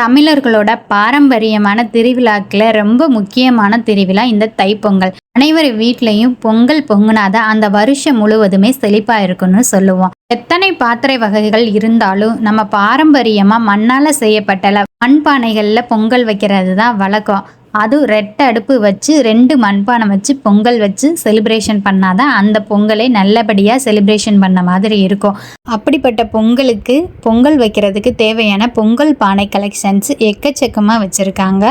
தமிழர்களோட பாரம்பரியமான திருவிழாக்கள ரொம்ப முக்கியமான திருவிழா இந்த தைப்பொங்கல். அனைவர் வீட்லயும் பொங்கல் பொங்குனாதான் அந்த வருஷம் முழுவதுமே செழிப்பா இருக்குன்னு சொல்லுவோம். எத்தனை பாத்திரை வகைகள் இருந்தாலும் நம்ம பாரம்பரியமா மண்ணால செய்யப்பட்ட மண்பானைகள்ல பொங்கல் வைக்கிறது தான் வழக்கம். அதுவும் ரெட்டை அடுப்பு வச்சு 2 மண்பானை வச்சு பொங்கல் வச்சு செலிப்ரேஷன் பண்ணாதான் அந்த பொங்கலை நல்லபடியாக செலிப்ரேஷன் பண்ண மாதிரி இருக்கும். அப்படிப்பட்ட பொங்கலுக்கு பொங்கல் வைக்கிறதுக்கு தேவையான பொங்கல் பானை கலெக்ஷன்ஸ் எக்கச்சக்கமாக வச்சுருக்காங்க.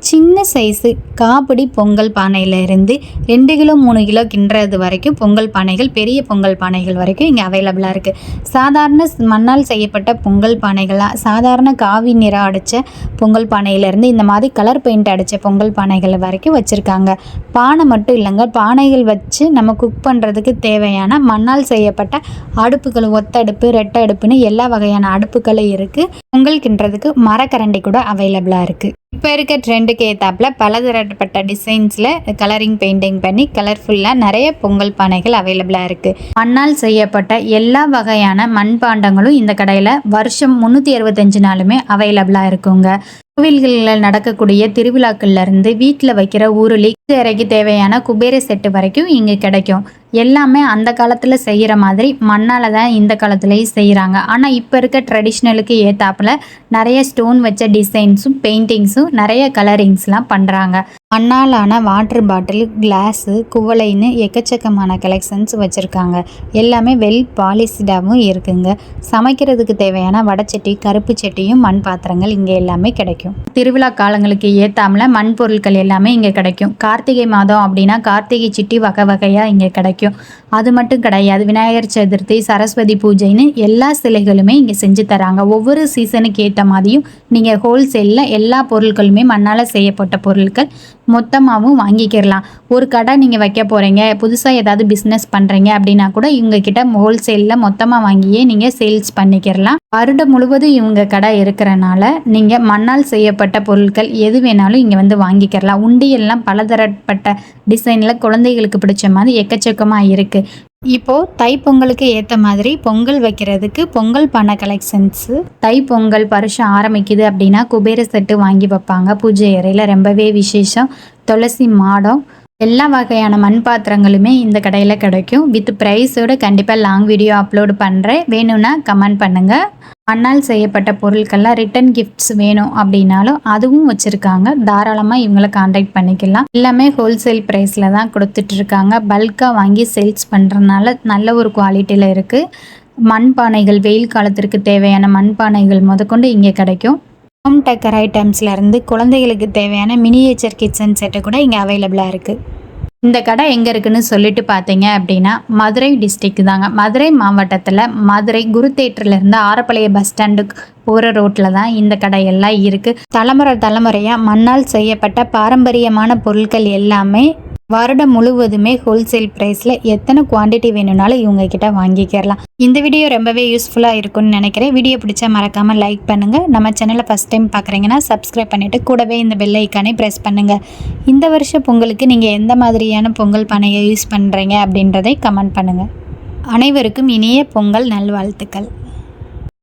சின்ன சைஸு காப்பிடி பொங்கல் பானையிலேருந்து 2 கிலோ 3 கிலோ கிண்டுறது வரைக்கும் பொங்கல் பானைகள், பெரிய பொங்கல் பானைகள் வரைக்கும் இங்கே அவைலபிளாக இருக்குது. சாதாரண மண்ணால் செய்யப்பட்ட பொங்கல் பானைகளாக, சாதாரண காவி நிறம் அடித்த பொங்கல் பானையிலேருந்து இந்த மாதிரி கலர் பெயிண்ட் அடித்த பொங்கல் பானைகள் வரைக்கும் வச்சுருக்காங்க. பானை மட்டும் இல்லைங்க, பானைகள் வச்சு நம்ம குக் பண்ணுறதுக்கு தேவையான மண்ணால் செய்யப்பட்ட அடுப்புகள், ஒத்தடுப்பு, ரெட்டை அடுப்புன்னு எல்லா வகையான அடுப்புகளும் இருக்குது. பொங்கல் கிண்டுறதுக்கு மரக்கரண்டி கூட அவைலபிளாக இருக்குது. இப்போ இருக்க ட்ரெண்டுக்கு ஏற்றாப்புல பலதரப்பட்ட டிசைன்ஸில் கலரிங் பெயிண்டிங் பண்ணி கலர்ஃபுல்லாக நிறைய பொங்கல் பானைகள் அவைலபிளாக இருக்குது. மண்ணால் செய்யப்பட்ட எல்லா வகையான மண்பாண்டங்களும் இந்த கடையில் வருஷம் 365 நாளுமே அவைலபிளாக இருக்குங்க. கோவில்களில் நடக்கக்கூடிய திருவிழாக்கள்லேருந்து வீட்டில் வைக்கிற ஊருளி, இறைக்கு தேவையான குபேர செட்டு வரைக்கும் இங்கே கிடைக்கும். எல்லாமே அந்த காலத்தில் செய்கிற மாதிரி மண்ணால் தான் இந்த காலத்துலேயும் செய்கிறாங்க. ஆனால் இப்போ இருக்க ட்ரெடிஷ்னலுக்கு ஏற்றாப்புல நிறைய ஸ்டோன் வச்ச டிசைன்ஸும் பெயிண்டிங்ஸும் நிறைய கலரிங்ஸ்லாம் பண்ணுறாங்க. மண்ணாலான வாட்டர் பாட்டில், கிளாஸு, குவளைன்னு எக்கச்சக்கமான கலெக்ஷன்ஸ் வச்சுருக்காங்க. எல்லாமே வெல் பாலிஷ்டாகவும் இருக்குங்க. சமைக்கிறதுக்கு தேவையான வடைச்சட்டி, கருப்பு சட்டியும் மண் பாத்திரங்கள் இங்கே எல்லாமே கிடைக்கும். திருவிழா காலங்களுக்கு ஏற்றாமல மண் பொருட்கள் எல்லாமே இங்கே கிடைக்கும். கார்த்திகை மாதம் அப்படின்னா கார்த்திகை சிட்டி வகை வகையாக இங்கே கிடைக்கும். அது மட்டும் கிடையாது, விநாயகர் சதுர்த்தி, சரஸ்வதி பூஜைன்னு எல்லா சிலைகளுமே இங்கே செஞ்சு தராங்க. ஒவ்வொரு சீசனுக்கு ஏற்ற மாதிரியும் நீங்கள் ஹோல்சேலில் எல்லா பொருட்களுமே மண்ணால் செய்யப்பட்ட பொருட்கள் மொத்தமாகவும் வாங்கிக்கிறலாம். ஒரு கடை நீங்கள் வைக்க போகிறீங்க, புதுசாக ஏதாவது பிஸ்னஸ் பண்ணுறீங்க அப்படின்னா கூட இவங்கக்கிட்ட ஹோல்சேலில் மொத்தமாக வாங்கியே நீங்கள் சேல்ஸ் பண்ணிக்கிறலாம். வருடம் முழுவதும் இவங்க கடை இருக்கிறனால நீங்கள் மண்ணால் செய்யப்பட்ட பொருட்கள் எது வேணாலும் இங்கே வந்து வாங்கிக்கிறலாம். உண்டியெல்லாம் பலதரப்பட்ட டிசைனில் குழந்தைகளுக்கு பிடிச்ச மாதிரி எக்கச்சக்கமாக இருக்குது. இப்போது தைப்பொங்கலுக்கு ஏற்ற மாதிரி பொங்கல் வைக்கிறதுக்கு பொங்கல் பானை கலெக்ஷன்ஸு, தைப்பொங்கல் வருஷம் ஆரம்பிக்குது அப்படின்னா குபேர செட்டு வாங்கி வைப்பாங்க பூஜை அறையில். ரொம்பவே விசேஷம். துளசி மாடம், எல்லா வகையான மண் பாத்திரங்களுமே இந்த கடையில் கிடைக்கும். வித் ப்ரைஸோடு கண்டிப்பாக லாங் வீடியோ அப்லோடு பண்ணுறேன். வேணும்னா கமெண்ட் பண்ணுங்கள். மண்ணால் செய்யப்பட்ட பொருட்கள்லாம் ரிட்டன் கிஃப்ட்ஸ் வேணும் அப்படின்னாலும் அதுவும் வச்சுருக்காங்க. தாராளமாக இவங்களை கான்டாக்ட் பண்ணிக்கலாம். எல்லாமே ஹோல்சேல் ப்ரைஸில் தான் கொடுத்துட்ருக்காங்க. பல்காக வாங்கி சேல்ஸ் பண்ணுறதுனால நல்ல ஒரு குவாலிட்டியில் இருக்குது. மண்பானைகள், வெயில் காலத்திற்கு தேவையான மண்பானைகள் முதற்கொண்டு இங்கே கிடைக்கும். ஹோம் டெக்கர் ஐட்டம்ஸ்லேருந்து குழந்தைகளுக்கு தேவையான மினியேச்சர் கிச்சன் செட்டு கூட இங்கே அவைலபிளாக இருக்குது. இந்த கடை எங்கே இருக்குன்னு சொல்லிட்டு பார்த்தீங்க அப்படின்னா மதுரை டிஸ்ட்ரிக்ட் தாங்க. மதுரை மாவட்டத்தில் மதுரை குரு தேட்டர்லேருந்து ஆரப்பாளைய பஸ் ஸ்டாண்டுக்கு போகிற ரோட்டில் தான் இந்த கடையெல்லாம் இருக்குது. தலைமுறையாக மண்ணால் செய்யப்பட்ட பாரம்பரியமான பொருட்கள் எல்லாமே வருடம் முழுவதுமே ஹோல்சேல் ப்ரைஸில் எத்தனை குவான்டிட்டி வேணும்னாலும் இவங்கக்கிட்ட வாங்கிக்கிறலாம். இந்த வீடியோ ரொம்பவே யூஸ்ஃபுல்லாக இருக்கும்னு நினைக்கிறேன். வீடியோ பிடிச்சா மறக்காமல் லைக் பண்ணுங்கள். நம்ம சேனலை ஃபஸ்ட் டைம் பார்க்குறீங்கன்னா சப்ஸ்கிரைப் பண்ணிவிட்டு கூடவே இந்த பெல் ஐக்கானே ப்ரெஸ் பண்ணுங்கள். இந்த வருஷ பொங்கலுக்கு நீங்கள் எந்த மாதிரியான பொங்கல் பானையை யூஸ் பண்ணுறீங்க அப்படின்றதை கமெண்ட் பண்ணுங்கள். அனைவருக்கும் இனிய பொங்கல் நல்வாழ்த்துக்கள்.